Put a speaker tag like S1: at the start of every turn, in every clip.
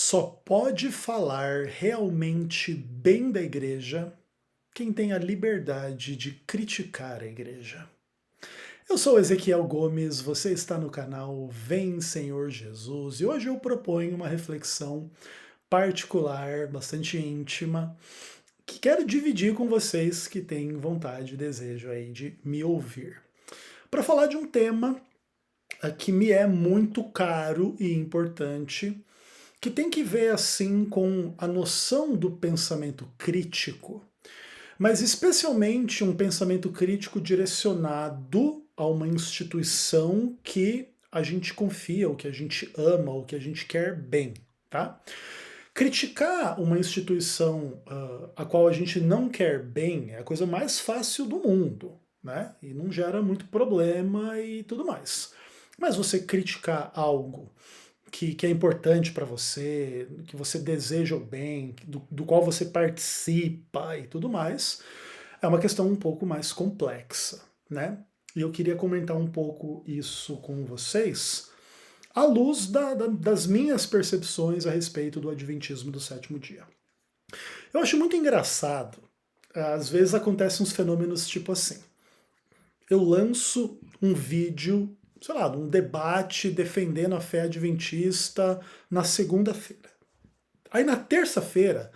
S1: Só pode falar realmente bem da igreja quem tem a liberdade de criticar a igreja. Eu sou Ezequiel Gomes, você está no canal Vem Senhor Jesus e hoje eu proponho uma reflexão particular, bastante íntima, que quero dividir com vocês que têm vontade e desejo aí de me ouvir. Para falar de um tema que me é muito caro e importante, que tem que ver assim com a noção do pensamento crítico, mas especialmente um pensamento crítico direcionado a uma instituição que a gente confia, ou que a gente ama, ou que a gente quer bem, tá? Criticar uma instituição a qual a gente não quer bem é a coisa mais fácil do mundo, né? E não gera muito problema e tudo mais. Mas você criticar algo que é importante para você, que você deseja o bem, do qual você participa e tudo mais, é uma questão um pouco mais complexa, né? E eu queria comentar um pouco isso com vocês, à luz das minhas percepções a respeito do Adventismo do sétimo dia. Eu acho muito engraçado, às vezes acontecem uns fenômenos tipo assim, eu lanço um vídeo, sei lá, um debate defendendo a fé adventista na segunda-feira. Aí na terça-feira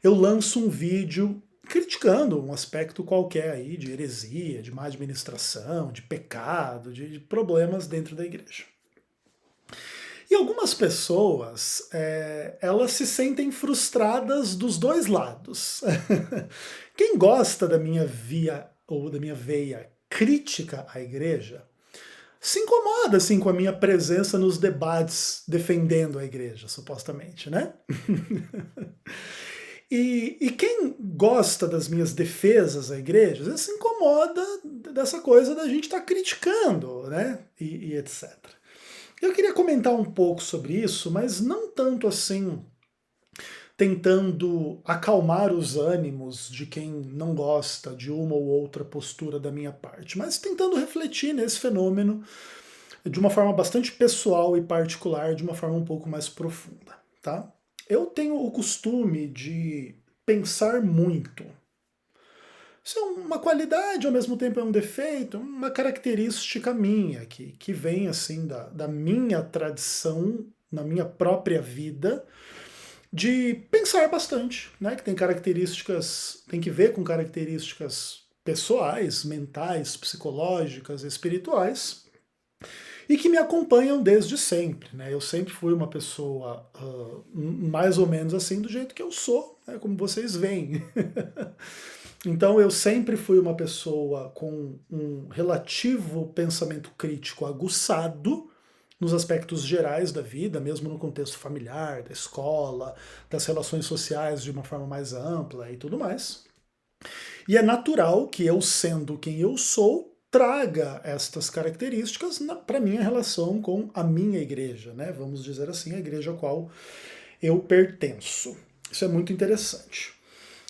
S1: eu lanço um vídeo criticando um aspecto qualquer aí de heresia, de má administração, de pecado, de problemas dentro da igreja. E algumas pessoas, elas se sentem frustradas dos dois lados. Quem gosta da minha via ou da minha veia crítica à igreja se incomoda assim com a minha presença nos debates defendendo a igreja, supostamente, né? E quem gosta das minhas defesas à igreja, às vezes se incomoda dessa coisa da gente estar criticando, né? E etc. Eu queria comentar um pouco sobre isso, mas não tanto assim tentando acalmar os ânimos de quem não gosta de uma ou outra postura da minha parte, mas tentando refletir nesse fenômeno de uma forma bastante pessoal e particular, de uma forma um pouco mais profunda, tá? Eu tenho o costume de pensar muito. Isso é uma qualidade, ao mesmo tempo é um defeito, uma característica minha, que vem assim da minha tradição, na minha própria vida, de pensar bastante, né? Que tem características, tem que ver com características pessoais, mentais, psicológicas, espirituais, e que me acompanham desde sempre, né? Eu sempre fui uma pessoa mais ou menos assim, do jeito que eu sou, né? Como vocês veem. Então eu sempre fui uma pessoa com um relativo pensamento crítico aguçado nos aspectos gerais da vida, mesmo no contexto familiar, da escola, das relações sociais de uma forma mais ampla e tudo mais. E é natural que eu, sendo quem eu sou, traga estas características para minha relação com a minha igreja, né? Vamos dizer assim, a igreja a qual eu pertenço. Isso é muito interessante.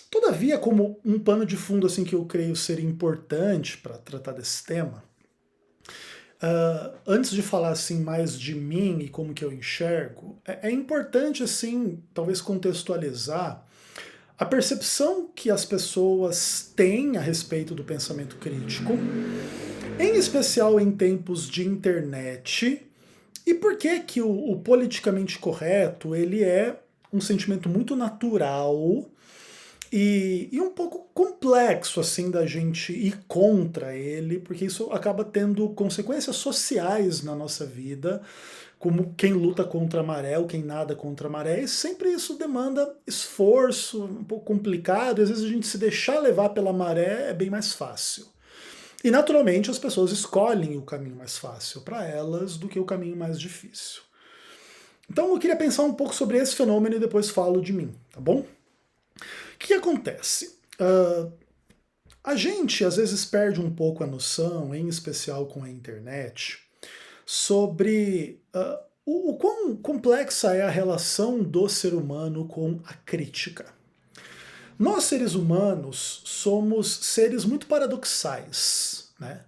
S1: Todavia, como um pano de fundo assim que eu creio ser importante para tratar desse tema, antes de falar assim mais de mim e como que eu enxergo, é importante assim talvez contextualizar a percepção que as pessoas têm a respeito do pensamento crítico, em especial em tempos de internet, e por que que o politicamente correto ele é um sentimento muito natural e um pouco complexo assim da gente ir contra ele, porque isso acaba tendo consequências sociais na nossa vida, como quem luta contra a maré ou quem nada contra a maré, e sempre isso demanda esforço, um pouco complicado, e às vezes a gente se deixar levar pela maré é bem mais fácil. E naturalmente as pessoas escolhem o caminho mais fácil para elas do que o caminho mais difícil. Então eu queria pensar um pouco sobre esse fenômeno e depois falo de mim, tá bom? O que acontece? A gente às vezes perde um pouco a noção, em especial com a internet, sobre o quão complexa é a relação do ser humano com a crítica. Nós, seres humanos, somos seres muito paradoxais, né?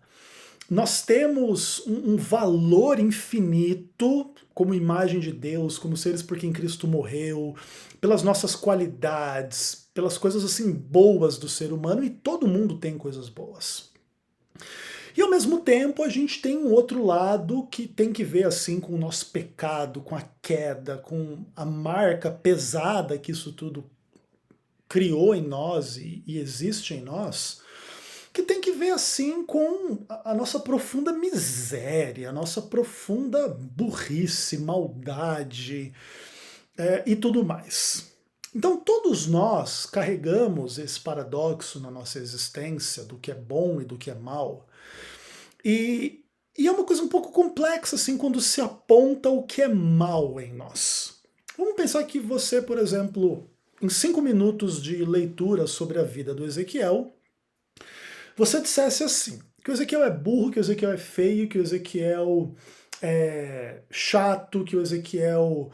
S1: Nós temos um valor infinito como imagem de Deus, como seres por quem Cristo morreu, pelas nossas qualidades, pelas coisas assim boas do ser humano, e todo mundo tem coisas boas. E ao mesmo tempo a gente tem um outro lado que tem que ver assim com o nosso pecado, com a queda, com a marca pesada que isso tudo criou em nós e existe em nós, que tem que ver assim com a nossa profunda miséria, a nossa profunda burrice, maldade e tudo mais. Então todos nós carregamos esse paradoxo na nossa existência do que é bom e do que é mal. E é uma coisa um pouco complexa assim quando se aponta o que é mal em nós. Vamos pensar que você, por exemplo, em 5 minutos de leitura sobre a vida do Ezequiel, você dissesse assim, que o Ezequiel é burro, que o Ezequiel é feio, que o Ezequiel é chato, que o Ezequiel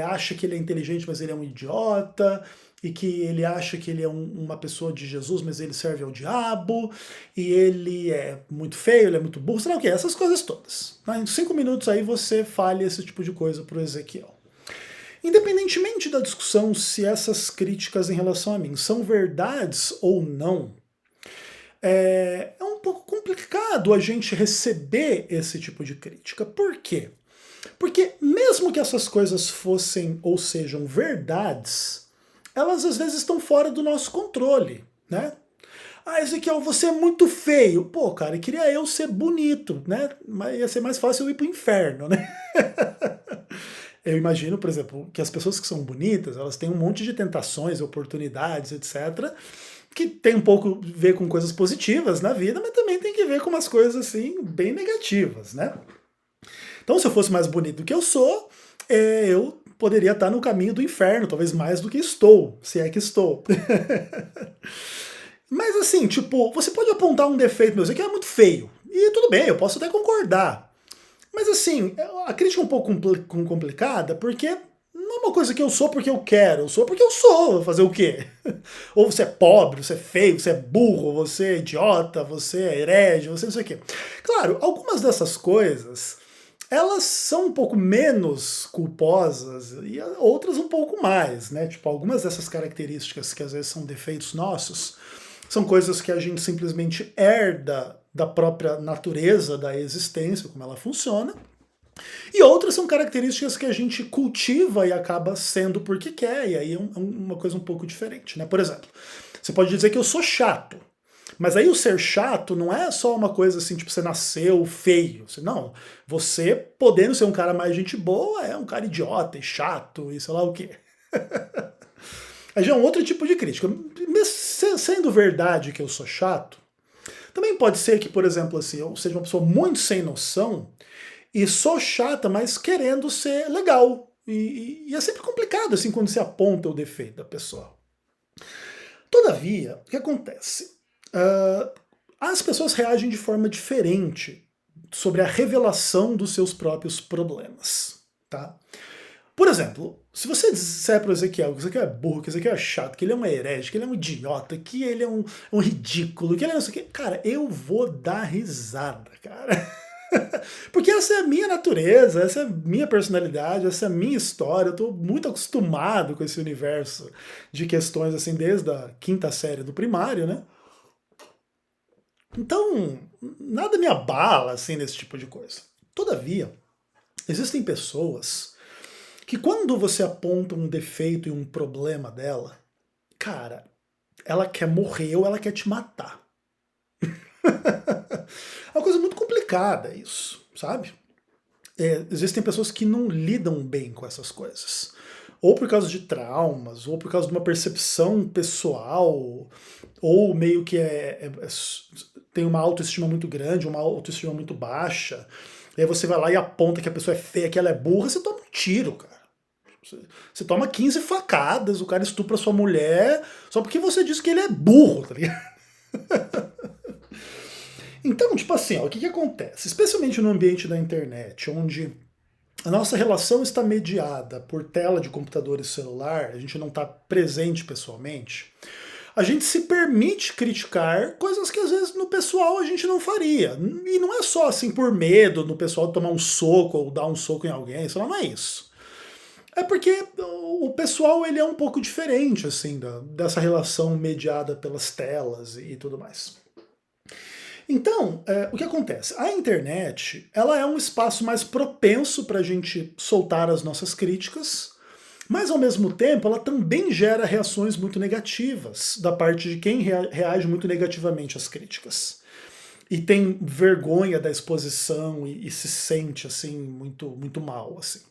S1: acha que ele é inteligente, mas ele é um idiota, e que ele acha que ele é uma pessoa de Jesus, mas ele serve ao diabo, e ele é muito feio, ele é muito burro, sei lá o que, essas coisas todas. Em 5 minutos aí você fale esse tipo de coisa para o Ezequiel. Independentemente da discussão se essas críticas em relação a mim são verdades ou não, é um pouco complicado a gente receber esse tipo de crítica. Por quê? Porque mesmo que essas coisas fossem ou sejam verdades, elas às vezes estão fora do nosso controle, né? Ah, Ezequiel, você é muito feio. Pô, cara, queria eu ser bonito, né? Mas ia ser mais fácil eu ir pro inferno, né? Eu imagino, por exemplo, que as pessoas que são bonitas, elas têm um monte de tentações, oportunidades, etc., que tem um pouco a ver com coisas positivas na vida, mas também tem que ver com umas coisas assim bem negativas, né? Então, se eu fosse mais bonito do que eu sou, eu poderia estar no caminho do inferno, talvez mais do que estou, se é que estou. Mas assim, tipo, você pode apontar um defeito meu, que é muito feio, e tudo bem, eu posso até concordar. Mas assim, a crítica é um pouco complicada, porque não é uma coisa que eu sou porque eu quero, eu sou porque eu sou, vou fazer o quê? Ou você é pobre, você é feio, você é burro, você é idiota, você é herege, você não sei o quê. Claro, algumas dessas coisas, elas são um pouco menos culposas e outras um pouco mais, né? Tipo, algumas dessas características que às vezes são defeitos nossos, são coisas que a gente simplesmente herda da própria natureza da existência, como ela funciona, e outras são características que a gente cultiva e acaba sendo porque quer, e aí é uma coisa um pouco diferente, né? Por exemplo, você pode dizer que eu sou chato, mas aí o ser chato não é só uma coisa assim, tipo, você nasceu feio. Não, você podendo ser um cara mais gente boa, é um cara idiota e chato e sei lá o quê. Aí já é um outro tipo de crítica. Sendo verdade que eu sou chato, também pode ser que, por exemplo, assim, eu seja uma pessoa muito sem noção e sou chata, mas querendo ser legal. E é sempre complicado assim quando se aponta o defeito da pessoa. Todavia, o que acontece? As pessoas reagem de forma diferente sobre a revelação dos seus próprios problemas. Tá? Por exemplo, se você disser para o Ezequiel que o Ezequiel é burro, que o Ezequiel é chato, que ele é um herege, que ele é um idiota, que ele é um ridículo, que ele é não sei o quê, cara, eu vou dar risada, cara. Porque essa é a minha natureza, essa é a minha personalidade, essa é a minha história. Eu estou muito acostumado com esse universo de questões assim desde a 5ª série do primário, né? Então, nada me abala assim nesse tipo de coisa. Todavia, existem pessoas que quando você aponta um defeito e um problema dela, cara, ela quer morrer ou ela quer te matar. É uma coisa muito complicada isso, sabe? Existem pessoas que não lidam bem com essas coisas. Ou por causa de traumas, ou por causa de uma percepção pessoal, ou meio que tem uma autoestima muito grande, uma autoestima muito baixa. E aí você vai lá e aponta que a pessoa é feia, que ela é burra, você toma um tiro, cara. Você toma 15 facadas, o cara estupra sua mulher, só porque você disse que ele é burro, tá ligado? Então, tipo assim, ó, o que acontece? Especialmente no ambiente da internet, onde a nossa relação está mediada por tela de computador e celular, a gente não está presente pessoalmente, a gente se permite criticar coisas que às vezes no pessoal a gente não faria. E não é só assim por medo no pessoal tomar um soco ou dar um soco em alguém, sei lá, não é isso. É porque o pessoal ele é um pouco diferente assim dessa relação mediada pelas telas e tudo mais. Então, o que acontece? A internet ela é um espaço mais propenso para a gente soltar as nossas críticas, mas ao mesmo tempo ela também gera reações muito negativas da parte de quem reage muito negativamente às críticas. E tem vergonha da exposição e se sente assim muito, muito mal. Assim.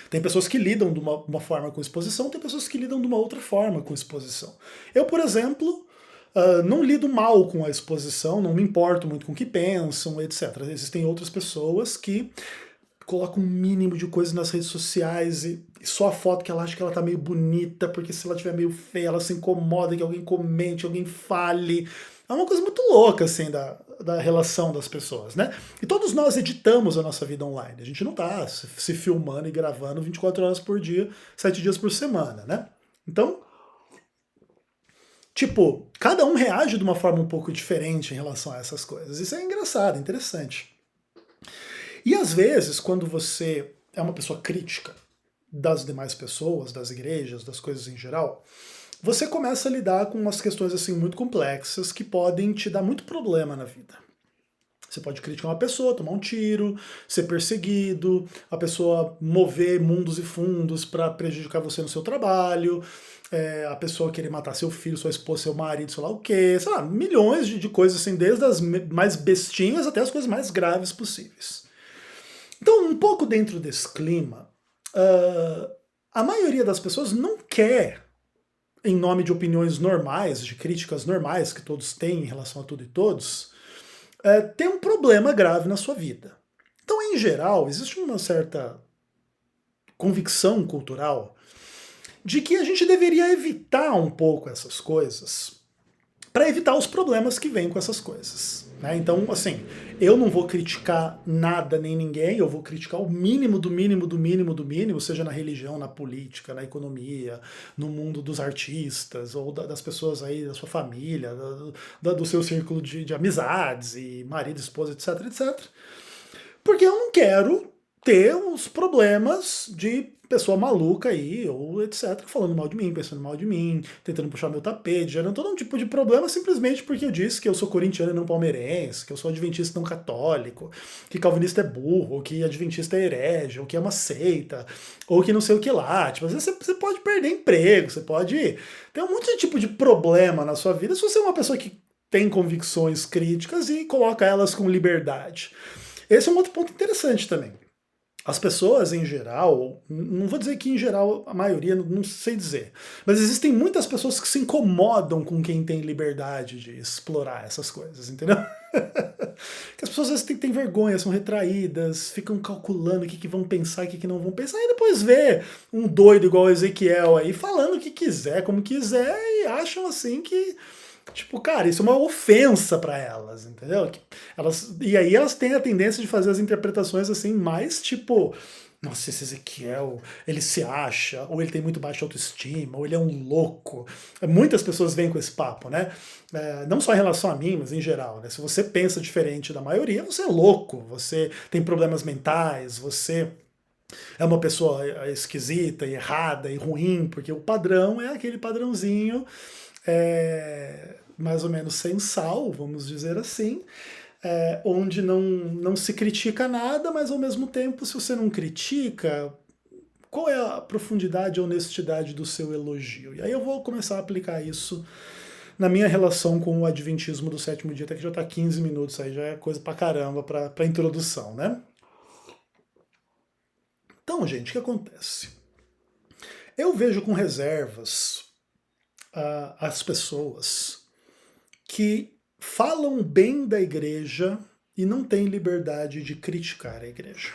S1: Tem pessoas que lidam de uma forma com exposição, tem pessoas que lidam de uma outra forma com exposição. Eu, por exemplo, não lido mal com a exposição, não me importo muito com o que pensam, etc. Existem outras pessoas que colocam um mínimo de coisa nas redes sociais e só a foto que ela acha que ela tá meio bonita, porque se ela tiver meio feia, ela se incomoda que alguém comente, alguém fale. É uma coisa muito louca, assim, da relação das pessoas, né? E todos nós editamos a nossa vida online. A gente não tá se filmando e gravando 24 horas por dia, 7 dias por semana, né? Então, tipo, cada um reage de uma forma um pouco diferente em relação a essas coisas. Isso é engraçado, interessante. E às vezes, quando você é uma pessoa crítica das demais pessoas, das igrejas, das coisas em geral, você começa a lidar com umas questões assim muito complexas que podem te dar muito problema na vida. Você pode criticar uma pessoa, tomar um tiro, ser perseguido, a pessoa mover mundos e fundos para prejudicar você no seu trabalho, a pessoa querer matar seu filho, sua esposa, seu marido, sei lá o quê, sei lá, milhões de coisas assim, desde as mais bestinhas até as coisas mais graves possíveis. Então, um pouco dentro desse clima, a maioria das pessoas não quer, em nome de opiniões normais, de críticas normais que todos têm em relação a tudo e todos, ter um problema grave na sua vida. Então, em geral, existe uma certa convicção cultural de que a gente deveria evitar um pouco essas coisas para evitar os problemas que vêm com essas coisas. Né? Então, assim, eu não vou criticar nada nem ninguém, eu vou criticar o mínimo do mínimo do mínimo do mínimo, seja na religião, na política, na economia, no mundo dos artistas, ou das pessoas aí, da sua família, do seu círculo de amizades, e marido, esposa, etc, etc. Porque eu não quero ter os problemas de pessoa maluca aí, ou etc, falando mal de mim, pensando mal de mim, tentando puxar meu tapete, gerando todo um tipo de problema simplesmente porque eu disse que eu sou corintiano e não palmeirense, que eu sou adventista e não católico, que calvinista é burro, ou que adventista é herege, ou que é uma seita, ou que não sei o que lá. Tipo, às vezes você pode perder emprego, você pode ter um monte de tipo de problema na sua vida se você é uma pessoa que tem convicções críticas e coloca elas com liberdade. Esse é um outro ponto interessante também. As pessoas em geral, não vou dizer que em geral a maioria, não sei dizer, mas existem muitas pessoas que se incomodam com quem tem liberdade de explorar essas coisas, entendeu? Que as pessoas às vezes têm vergonha, são retraídas, ficam calculando o que vão pensar e o que não vão pensar, e depois vê um doido igual o Ezequiel aí falando o que quiser, como quiser, e acham assim que tipo, cara, isso é uma ofensa para elas, entendeu? E aí elas têm a tendência de fazer as interpretações assim, mais tipo, nossa, esse Ezequiel, ele se acha, ou ele tem muito baixa autoestima, ou ele é um louco. Muitas pessoas vêm com esse papo, né? Não só em relação a mim, mas em geral, né? Se você pensa diferente da maioria, você é louco, você tem problemas mentais, você é uma pessoa esquisita, e errada e ruim, porque o padrão é aquele padrãozinho mais ou menos sem sal, vamos dizer assim, onde não se critica nada, mas ao mesmo tempo, se você não critica, qual é a profundidade e honestidade do seu elogio? E aí eu vou começar a aplicar isso na minha relação com o Adventismo do sétimo dia, até que já está 15 minutos, aí já é coisa pra caramba pra introdução, né? Então, gente, o que acontece? Eu vejo com reservas as pessoas que falam bem da igreja e não têm liberdade de criticar a igreja.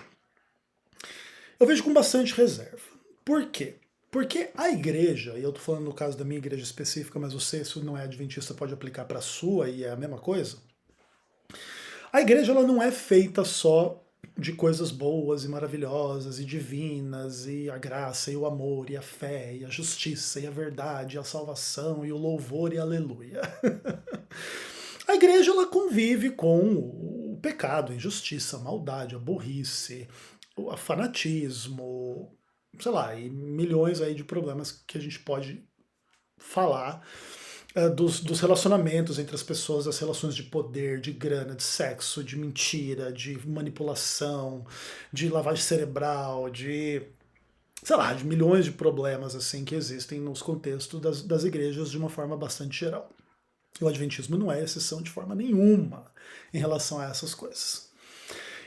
S1: Eu vejo com bastante reserva. Por quê? Porque a igreja, e eu estou falando no caso da minha igreja específica, mas você, se não é adventista, pode aplicar para a sua e é a mesma coisa. A igreja ela não é feita só de coisas boas e maravilhosas e divinas, e a graça e o amor e a fé e a justiça e a verdade e a salvação e o louvor e a aleluia. A igreja ela convive com o pecado, a injustiça, a maldade, a burrice, o fanatismo, sei lá, e milhões aí de problemas que a gente pode falar dos relacionamentos entre as pessoas, das relações de poder, de grana, de sexo, de mentira, de manipulação, de lavagem cerebral, de, sei lá, de milhões de problemas assim que existem nos contextos das igrejas de uma forma bastante geral. E o Adventismo não é exceção de forma nenhuma em relação a essas coisas.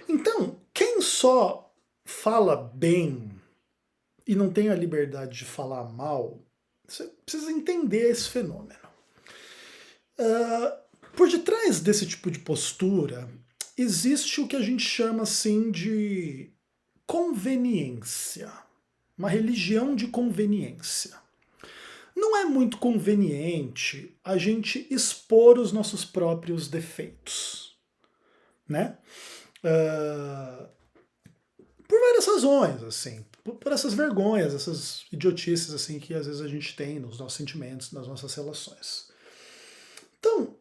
S1: Então, quem só fala bem e não tem a liberdade de falar mal, você precisa entender esse fenômeno. Por detrás desse tipo de postura, existe o que a gente chama assim de conveniência. Uma religião de conveniência. Não é muito conveniente a gente expor os nossos próprios defeitos, né? Por várias razões, assim, por essas vergonhas, essas idiotices assim que às vezes a gente tem nos nossos sentimentos, nas nossas relações. Então,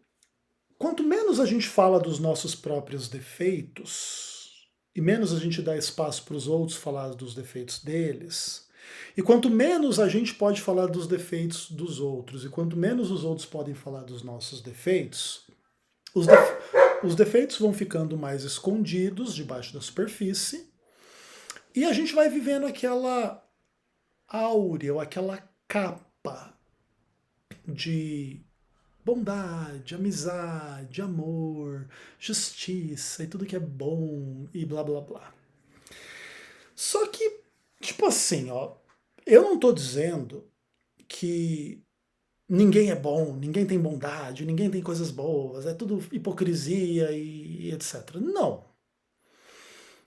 S1: quanto menos a gente fala dos nossos próprios defeitos e menos a gente dá espaço para os outros falar dos defeitos deles, e quanto menos a gente pode falar dos defeitos dos outros, e quanto menos os outros podem falar dos nossos defeitos, os defeitos vão ficando mais escondidos debaixo da superfície, e a gente vai vivendo aquela áurea, ou aquela capa de bondade, amizade, amor, justiça e tudo que é bom e blá blá blá. Só que, tipo assim, ó, eu não tô dizendo que ninguém é bom, ninguém tem bondade, ninguém tem coisas boas, é tudo hipocrisia e etc. Não.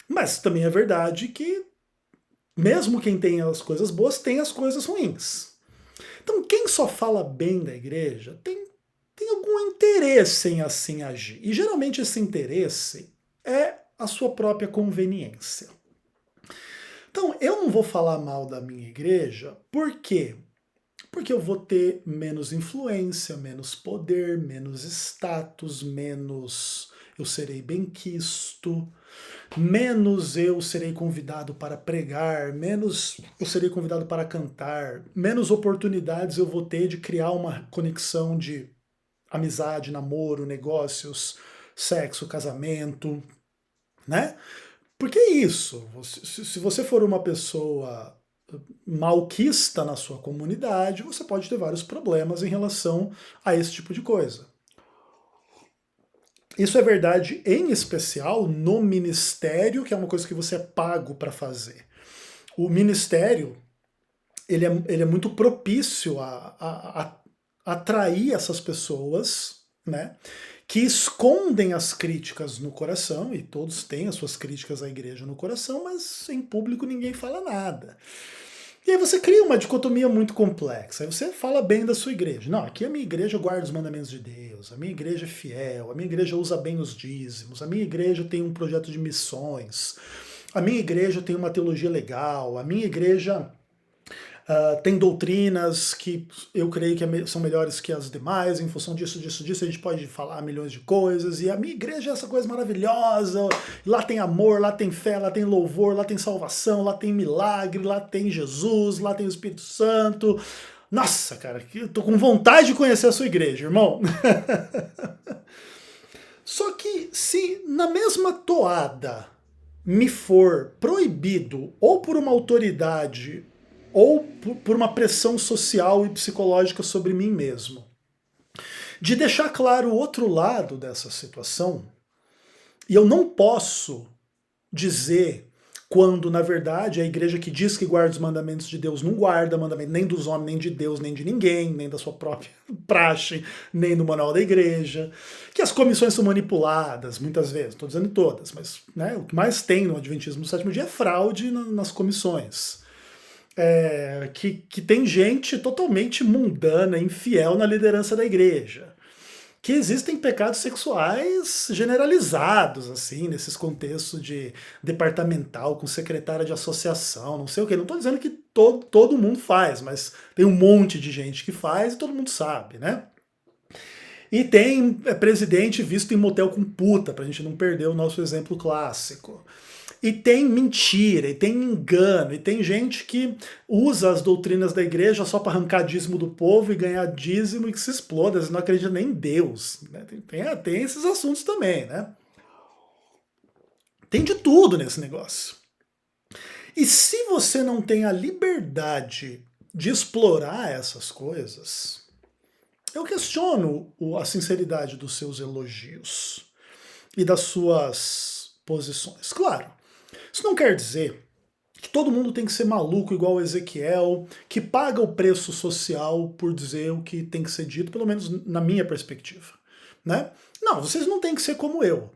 S1: Mas também é verdade que mesmo quem tem as coisas boas tem as coisas ruins. Então quem só fala bem da igreja tem algum interesse em assim agir. E geralmente esse interesse é a sua própria conveniência. Então eu não vou falar mal da minha igreja, por quê? Porque eu vou ter menos influência, menos poder, menos status, menos eu serei benquisto, menos eu serei convidado para pregar, menos eu serei convidado para cantar, menos oportunidades eu vou ter de criar uma conexão de amizade, namoro, negócios, sexo, casamento, né? Porque é isso, se você for uma pessoa malquista na sua comunidade, você pode ter vários problemas em relação a esse tipo de coisa. Isso é verdade em especial no ministério, que é uma coisa que você é pago para fazer. O ministério, ele é muito propício a atrair essas pessoas, né, que escondem as críticas no coração, e todos têm as suas críticas à igreja no coração, mas em público ninguém fala nada. E aí você cria uma dicotomia muito complexa. Aí você fala bem da sua igreja. Não, aqui a minha igreja guarda os mandamentos de Deus, a minha igreja é fiel, a minha igreja usa bem os dízimos, a minha igreja tem um projeto de missões, a minha igreja tem uma teologia legal, a minha igreja tem doutrinas que eu creio que são melhores que as demais, em função disso, a gente pode falar milhões de coisas, e a minha igreja é essa coisa maravilhosa, lá tem amor, lá tem fé, lá tem louvor, lá tem salvação, lá tem milagre, lá tem Jesus, lá tem o Espírito Santo. Nossa, cara, eu tô com vontade de conhecer a sua igreja, irmão. Só que se na mesma toada me for proibido, ou por uma autoridade, ou por uma pressão social e psicológica sobre mim mesmo, de deixar claro o outro lado dessa situação, e eu não posso dizer quando, na verdade, a igreja que diz que guarda os mandamentos de Deus não guarda mandamento nem dos homens, nem de Deus, nem de ninguém, nem da sua própria praxe, nem do manual da igreja, que as comissões são manipuladas, muitas vezes, estou dizendo todas, mas né, o que mais tem no Adventismo do Sétimo Dia é fraude nas comissões. Que tem gente totalmente mundana, infiel na liderança da igreja, que existem pecados sexuais generalizados, assim, nesses contextos de departamental, com secretária de associação, não sei o quê. Não estou dizendo que todo mundo faz, mas tem um monte de gente que faz e todo mundo sabe, né? E tem presidente visto em motel com puta, pra gente não perder o nosso exemplo clássico. E tem mentira, e tem engano, e tem gente que usa as doutrinas da igreja só para arrancar dízimo do povo e ganhar dízimo e que se exploda, você não acredita nem em Deus. Né? Tem esses assuntos também, né? Tem de tudo nesse negócio. E se você não tem a liberdade de explorar essas coisas, eu questiono a sinceridade dos seus elogios e das suas posições. Claro, isso não quer dizer que todo mundo tem que ser maluco igual o Ezequiel, que paga o preço social por dizer o que tem que ser dito, pelo menos na minha perspectiva. Né? Não, vocês não têm que ser como eu.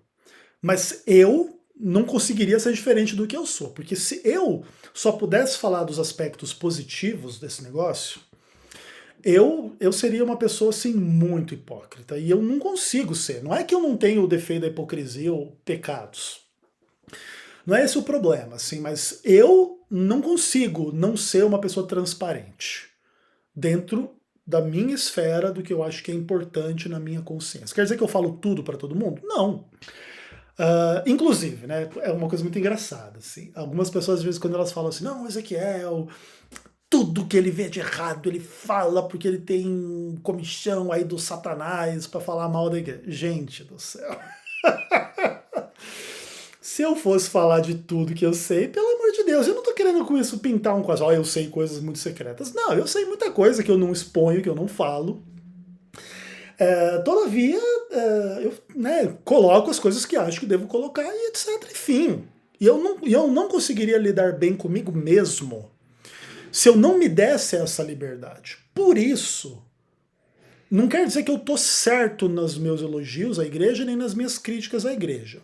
S1: Mas eu não conseguiria ser diferente do que eu sou. Porque se eu só pudesse falar dos aspectos positivos desse negócio, eu seria uma pessoa assim muito hipócrita. E eu não consigo ser. Não é que eu não tenho o defeito da hipocrisia ou pecados. Não é esse o problema, assim, mas eu não consigo não ser uma pessoa transparente dentro da minha esfera do que eu acho que é importante na minha consciência. Quer dizer que eu falo tudo para todo mundo? Não. Inclusive, né, é uma coisa muito engraçada. Assim, algumas pessoas, às vezes, quando elas falam assim, não, Ezequiel, tudo que ele vê de errado, ele fala porque ele tem comichão aí do Satanás para falar mal da igreja. Gente do céu. Se eu fosse falar de tudo que eu sei, pelo amor de Deus, eu não tô querendo com isso pintar um quadro, eu sei coisas muito secretas. Não, eu sei muita coisa que eu não exponho, que eu não falo. Todavia, eu coloco as coisas que acho que devo colocar e etc. Enfim, e eu não conseguiria lidar bem comigo mesmo se eu não me desse essa liberdade. Por isso, não quer dizer que eu tô certo nos meus elogios à igreja nem nas minhas críticas à igreja.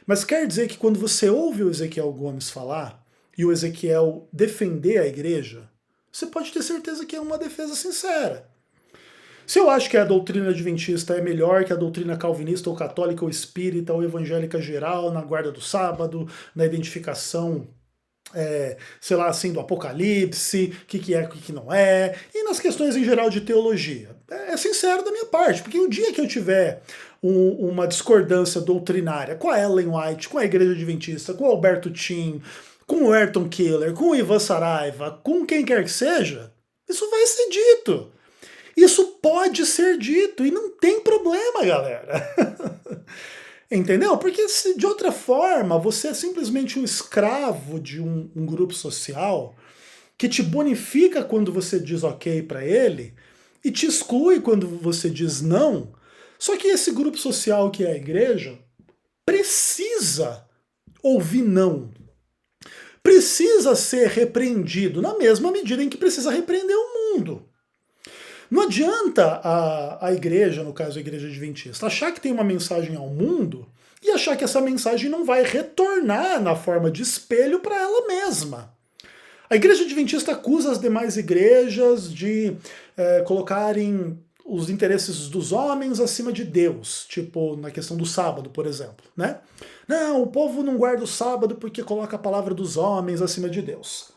S1: Mas quer dizer que quando você ouve o Ezequiel Gomes falar e o Ezequiel defender a igreja, você pode ter certeza que é uma defesa sincera. Se eu acho que a doutrina adventista é melhor que a doutrina calvinista ou católica ou espírita ou evangélica geral, na guarda do sábado, na identificação sei lá, assim, do Apocalipse, o que é, o que não é, e nas questões em geral de teologia. É sincero da minha parte, porque o dia que eu tiver uma discordância doutrinária com a Ellen White, com a Igreja Adventista, com o Alberto Tim, com o Ayrton Keller, com o Ivan Saraiva, com quem quer que seja, isso vai ser dito. Isso pode ser dito e não tem problema, galera. Entendeu? Porque de outra forma você é simplesmente um escravo de um grupo social que te bonifica quando você diz ok para ele e te exclui quando você diz não. Só que esse grupo social que é a igreja precisa ouvir não. Precisa ser repreendido na mesma medida em que precisa repreender o mundo. Não adianta a igreja, no caso a igreja adventista, achar que tem uma mensagem ao mundo e achar que essa mensagem não vai retornar na forma de espelho para ela mesma. A igreja adventista acusa as demais igrejas de colocarem os interesses dos homens acima de Deus, tipo na questão do sábado, por exemplo. Né? Não, o povo não guarda o sábado porque coloca a palavra dos homens acima de Deus.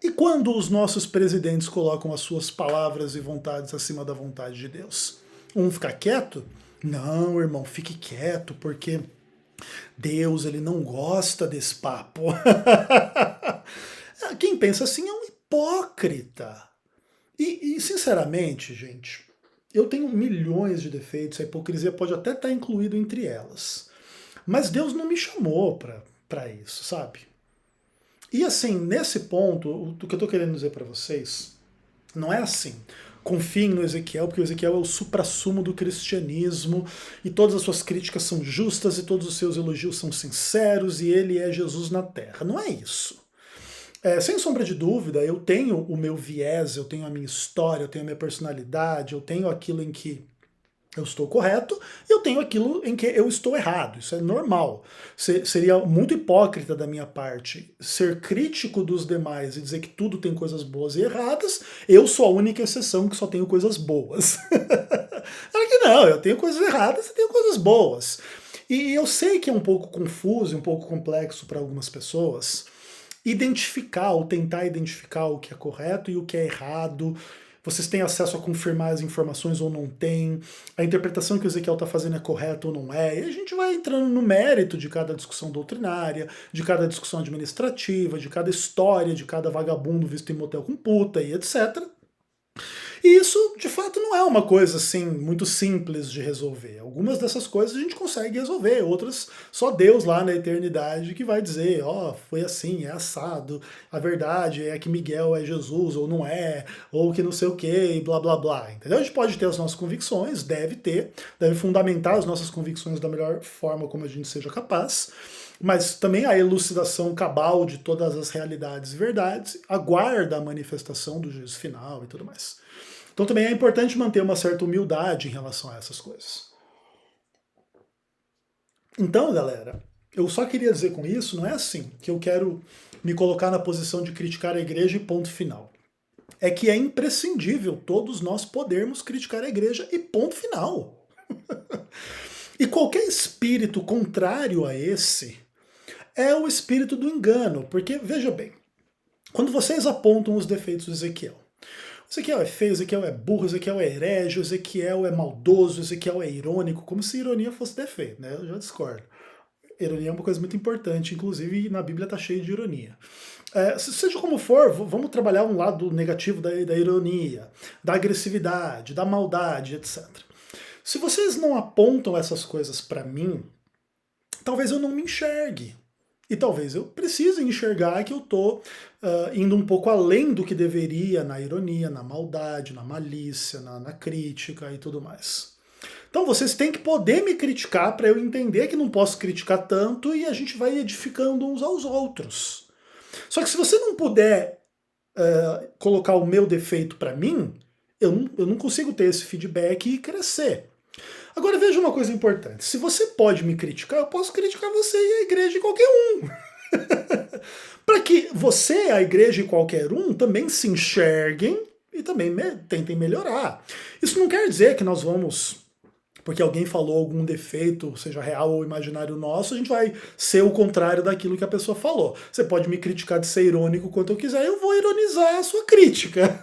S1: E quando os nossos presidentes colocam as suas palavras e vontades acima da vontade de Deus? Um fica quieto? Não, irmão, fique quieto, porque Deus ele não gosta desse papo. Quem pensa assim é um hipócrita. E sinceramente, gente, eu tenho milhões de defeitos, a hipocrisia pode até estar incluído entre elas. Mas Deus não me chamou para isso, sabe? E assim, nesse ponto, o que eu estou querendo dizer para vocês, não é assim, confiem no Ezequiel, porque o Ezequiel é o suprassumo do cristianismo, e todas as suas críticas são justas, e todos os seus elogios são sinceros, e ele é Jesus na Terra. Não é isso. Sem sombra de dúvida, eu tenho o meu viés, eu tenho a minha história, eu tenho a minha personalidade, eu tenho aquilo em que eu estou correto e eu tenho aquilo em que eu estou errado. Isso é normal. Seria muito hipócrita da minha parte ser crítico dos demais e dizer que tudo tem coisas boas e erradas. Eu sou a única exceção que só tenho coisas boas. Claro que não, eu tenho coisas erradas e tenho coisas boas. E eu sei que é um pouco confuso, um pouco complexo para algumas pessoas identificar ou tentar identificar o que é correto e o que é errado. Vocês têm acesso a confirmar as informações ou não têm, a interpretação que o Ezequiel está fazendo é correta ou não é, e a gente vai entrando no mérito de cada discussão doutrinária, de cada discussão administrativa, de cada história, de cada vagabundo visto em motel com puta e etc. E isso, de fato, não é uma coisa assim muito simples de resolver. Algumas dessas coisas a gente consegue resolver, outras só Deus lá na eternidade que vai dizer, ó, foi assim, é assado, a verdade é que Miguel é Jesus ou não é, ou que não sei o que, e blá blá blá. Entendeu? A gente pode ter as nossas convicções, deve fundamentar as nossas convicções da melhor forma como a gente seja capaz. Mas também a elucidação cabal de todas as realidades e verdades aguarda a manifestação do juízo final e tudo mais. Então também é importante manter uma certa humildade em relação a essas coisas. Então, galera, eu só queria dizer com isso, não é assim que eu quero me colocar na posição de criticar a igreja e ponto final. É que é imprescindível todos nós podermos criticar a igreja e ponto final. E qualquer espírito contrário a esse é o espírito do engano, porque, veja bem, quando vocês apontam os defeitos de Ezequiel, Ezequiel é feio, Ezequiel é burro, Ezequiel é herege, Ezequiel é maldoso, Ezequiel é irônico, como se ironia fosse defeito, né? Eu já discordo. Ironia é uma coisa muito importante, inclusive na Bíblia está cheio de ironia. Seja como for, vamos trabalhar um lado negativo da ironia, da agressividade, da maldade, etc. Se vocês não apontam essas coisas para mim, talvez eu não me enxergue. E talvez eu precise enxergar que eu estou indo um pouco além do que deveria na ironia, na maldade, na malícia, na crítica e tudo mais. Então vocês têm que poder me criticar para eu entender que não posso criticar tanto e a gente vai edificando uns aos outros. Só que se você não puder colocar o meu defeito para mim, eu não consigo ter esse feedback e crescer. Agora veja uma coisa importante, se você pode me criticar, eu posso criticar você e a igreja e qualquer um. Para que você, a igreja e qualquer um também se enxerguem e também tentem melhorar. Isso não quer dizer que nós vamos, porque alguém falou algum defeito, seja real ou imaginário nosso, a gente vai ser o contrário daquilo que a pessoa falou. Você pode me criticar de ser irônico quanto eu quiser, eu vou ironizar a sua crítica.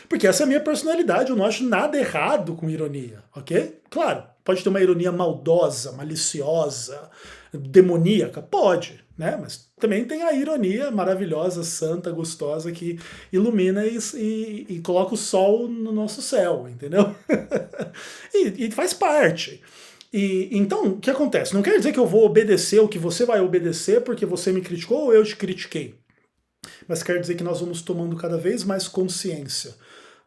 S1: Porque essa é a minha personalidade, eu não acho nada errado com ironia, ok? Claro, pode ter uma ironia maldosa, maliciosa, demoníaca, pode, né? Mas também tem a ironia maravilhosa, santa, gostosa, que ilumina e coloca o sol no nosso céu, entendeu? e faz parte. Então, o que acontece? Não quer dizer que eu vou obedecer ou que você vai obedecer porque você me criticou ou eu te critiquei. Mas quer dizer que nós vamos tomando cada vez mais consciência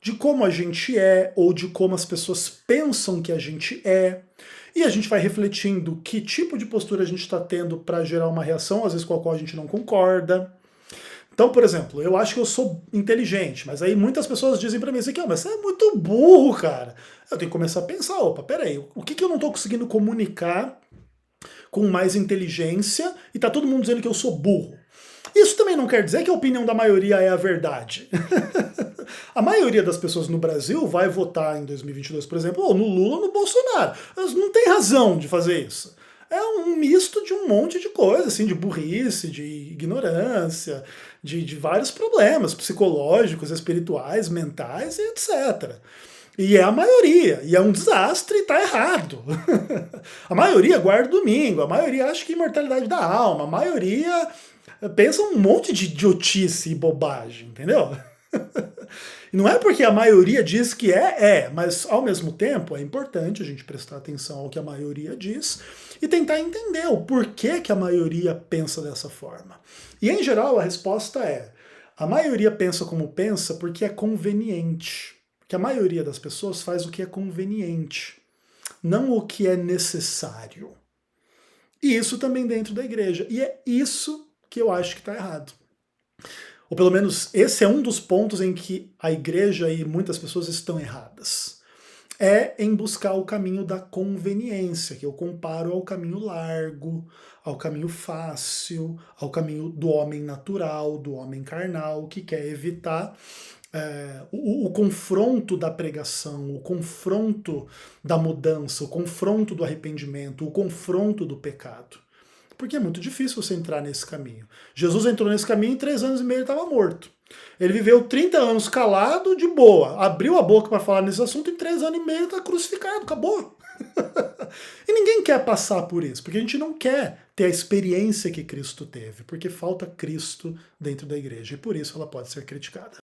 S1: de como a gente é, ou de como as pessoas pensam que a gente é, e a gente vai refletindo que tipo de postura a gente está tendo para gerar uma reação, às vezes com a qual a gente não concorda. Então, por exemplo, eu acho que eu sou inteligente, mas aí muitas pessoas dizem para mim assim, mas você é muito burro, cara. Eu tenho que começar a pensar, opa, peraí, o que eu não estou conseguindo comunicar com mais inteligência e tá todo mundo dizendo que eu sou burro? Isso também não quer dizer que a opinião da maioria é a verdade. A maioria das pessoas no Brasil vai votar em 2022, por exemplo, ou no Lula ou no Bolsonaro. Elas não têm razão de fazer isso. É um misto de um monte de coisa, assim, de burrice, de ignorância, de vários problemas psicológicos, espirituais, mentais e etc. E é a maioria, e é um desastre e tá errado. A maioria guarda domingo, a maioria acha que imortalidade da alma, a maioria pensa um monte de idiotice e bobagem, entendeu? E não é porque a maioria diz que mas ao mesmo tempo é importante a gente prestar atenção ao que a maioria diz e tentar entender o porquê que a maioria pensa dessa forma. E em geral a resposta é: a maioria pensa como pensa porque é conveniente. Porque a maioria das pessoas faz o que é conveniente, não o que é necessário. E isso também dentro da igreja. E é isso que eu acho que está errado. Ou pelo menos esse é um dos pontos em que a igreja e muitas pessoas estão erradas. é em buscar o caminho da conveniência, que eu comparo ao caminho largo, ao caminho fácil, ao caminho do homem natural, do homem carnal, que quer evitar o confronto da pregação, o confronto da mudança, o confronto do arrependimento, o confronto do pecado. Porque é muito difícil você entrar nesse caminho. Jesus entrou nesse caminho e em 3 anos e meio ele estava morto. Ele viveu 30 anos calado, de boa. Abriu a boca para falar nesse assunto, em 3 anos e meio está crucificado, acabou. E ninguém quer passar por isso, porque a gente não quer ter a experiência que Cristo teve, porque falta Cristo dentro da igreja, e por isso ela pode ser criticada.